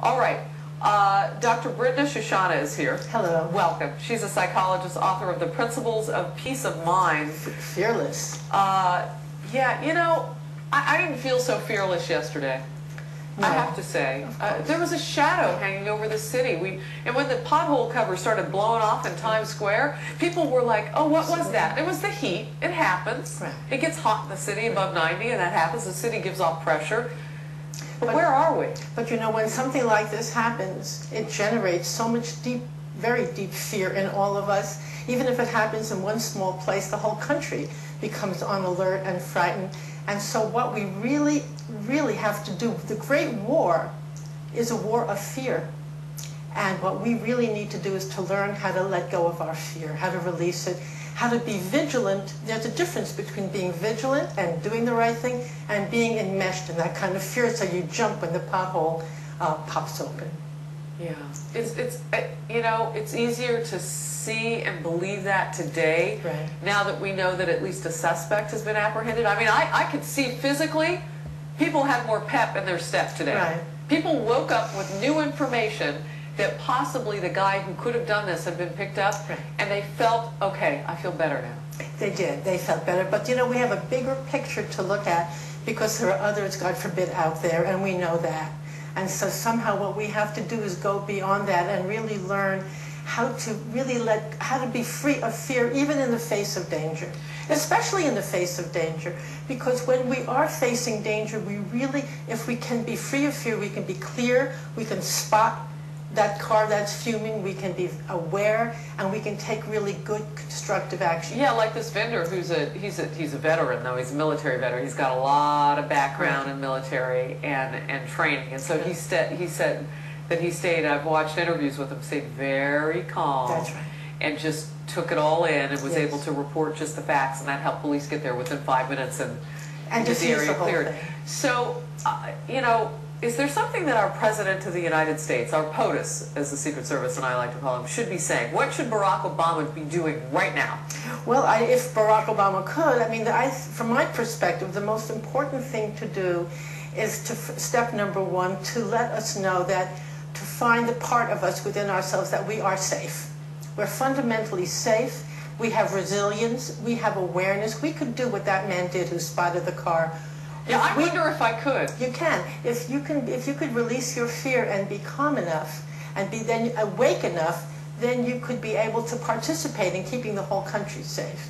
All right. Dr. Brenda Shoshanna is here. Hello. Welcome. She's a psychologist, author of The Principles of Peace of Mind. Fearless. Yeah, you know, I didn't feel so fearless yesterday. No. I have to say. There was a shadow hanging over the city. And when the pothole cover started blowing off in Times Square, people were like, oh, what was that? It was the heat. It happens. Right. It gets hot in the city above 90, and that happens. The city gives off pressure. But where are we? But you know, when something like this happens, it generates so much deep, very deep fear in all of us. Even if it happens in one small place, the whole country becomes on alert and frightened. And so what we really, really have to do, the great war is a war of fear. And what we really need to do is to learn how to let go of our fear, how to release it, how to be vigilant. There's a difference between being vigilant and doing the right thing and being enmeshed in that kind of fear, so you jump when the pothole pops open. Yeah, you know, it's easier to see and believe that today, Right. now that we know that at least a suspect has been apprehended. I mean, I could see physically, people had more pep in their step today. Right. People woke up with new information that possibly the guy who could have done this had been picked up, Right. and they felt, okay, I feel better now. They did. They felt better. But, you know, we have a bigger picture to look at because there are others, God forbid, out there, and we know that. And so somehow what we have to do is go beyond that and really learn how to be free of fear, even in the face of danger, especially in the face of danger. Because when we are facing danger, we really, if we can be free of fear, we can be clear, we can spot that car that's fuming, we can be aware, and we can take really good constructive action. Yeah, like this vendor he's a veteran though, he's a military veteran. He's got a lot of background in military and training, and so he said that he stayed, I've watched interviews with him, stayed very calm. That's right. And just took it all in and was Yes. able to report just the facts, and that helped police get there within 5 minutes and just the area the whole cleared. thing. So, you know, is there something that our President of the United States, our POTUS, as the Secret Service and I like to call him, should be saying? What should Barack Obama be doing right now? Well, if Barack Obama could, I mean, from my perspective, the most important thing to do is to, step number one, to let us know that, to find the part of us within ourselves that we are safe. We're fundamentally safe. We have resilience. We have awareness. We could do what that man did who spotted the car. Yeah, I wonder if I could. You can. If you could release your fear and be calm enough and be then awake enough, then you could be able to participate in keeping the whole country safe.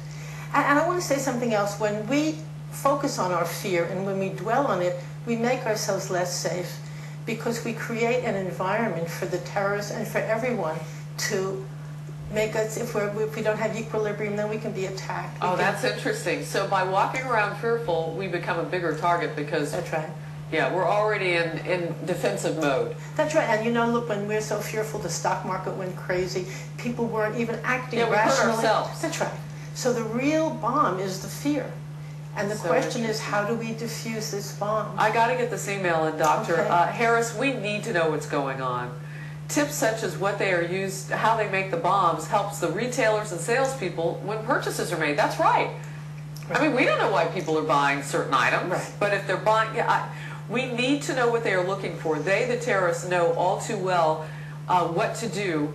And I want to say something else. When we focus on our fear and when we dwell on it, we make ourselves less safe because we create an environment for the terrorists and for everyone to make us, if we don't have equilibrium, then we can be attacked. Oh, that's interesting. So by walking around fearful, we become a bigger target because, That's right. yeah, we're already in defensive mode. That's right. And you know, look, when we're so fearful, the stock market went crazy. People weren't even acting Yeah, we hurt rationally. ourselves. That's right. So the real bomb is the fear. And the So question is, how do we diffuse this bomb? I got to get this email in, Dr. Okay. Harris. We need to know what's going on. Tips such as what they are used, how they make the bombs, helps the retailers and salespeople when purchases are made. That's right. I mean, we don't know why people are buying certain items, Right. but if they're buying, we need to know what they are looking for. They, the terrorists, know all too well what to do.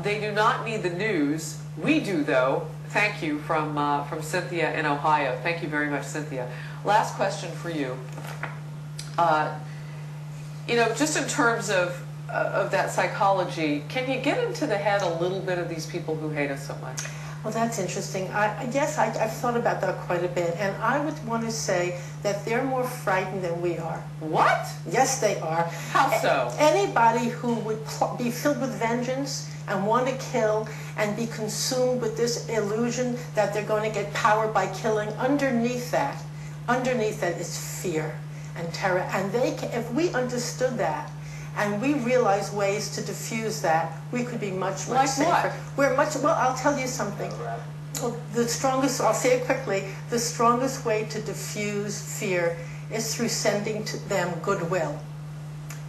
They do not need the news. We do, though. Thank you from Cynthia in Ohio. Thank you very much, Cynthia. Last question for you. You know, just in terms of that psychology, can you get into the head a little bit of these people who hate us so much? Well, that's interesting. Yes, I've thought about that quite a bit. And I would want to say that they're more frightened than we are. What? Yes, they are. How so? Anybody who would be filled with vengeance and want to kill and be consumed with this illusion that they're going to get power by killing, underneath that is fear and terror. And if we understood that, and we realize ways to diffuse that, we could be much, much Like safer. what? Well, I'll tell you something. Well, I'll say it quickly, the strongest way to diffuse fear is through sending to them goodwill.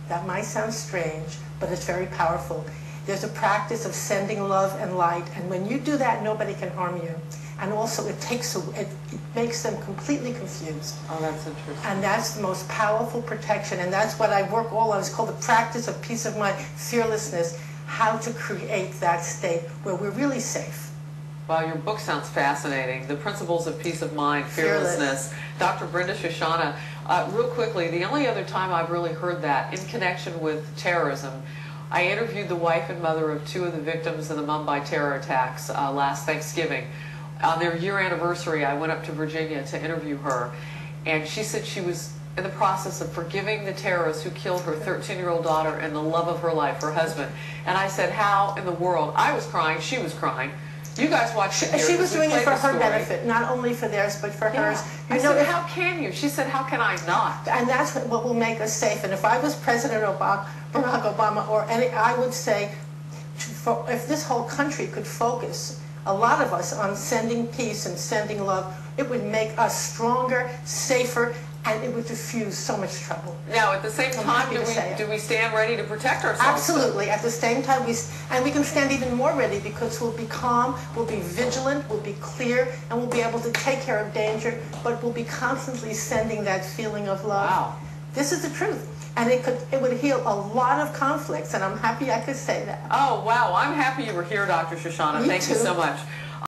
That might sound strange, but it's very powerful. There's a practice of sending love and light, and when you do that, nobody can harm you. and also it makes them completely confused. Oh, that's interesting. And that's the most powerful protection, and that's what I work all on. It's called the practice of peace of mind, fearlessness, how to create that state where we're really safe. Wow, your book sounds fascinating. The Principles of Peace of Mind, Fearlessness. Dr. Brenda Shoshanna, real quickly, the only other time I've really heard that in connection with terrorism, I interviewed the wife and mother of 2 of the victims of the Mumbai terror attacks last Thanksgiving. On their year anniversary, I went up to Virginia to interview her, and she said she was in the process of forgiving the terrorists who killed her 13-year-old daughter and the love of her life, her husband. And I said, how in the world? I was crying, she was crying. You guys watched it here. She was doing it for her benefit, not only for theirs, but for hers. I said, how can you? She said, how can I not? And that's what will make us safe. And if I was President Barack Obama or any, I would say, if this whole country could focus, a lot of us, on sending peace and sending love, it would make us stronger, safer, and it would diffuse so much trouble. Now, at the same time, do we stand ready to protect ourselves? Absolutely. At the same time, we can stand even more ready, because we'll be calm, we'll be vigilant, we'll be clear, and we'll be able to take care of danger, but we'll be constantly sending that feeling of love. Wow. This is the truth. And it would heal a lot of conflicts, and I'm happy I could say that. Oh, wow. I'm happy you were here, Dr. Shoshanna. Thank you so much.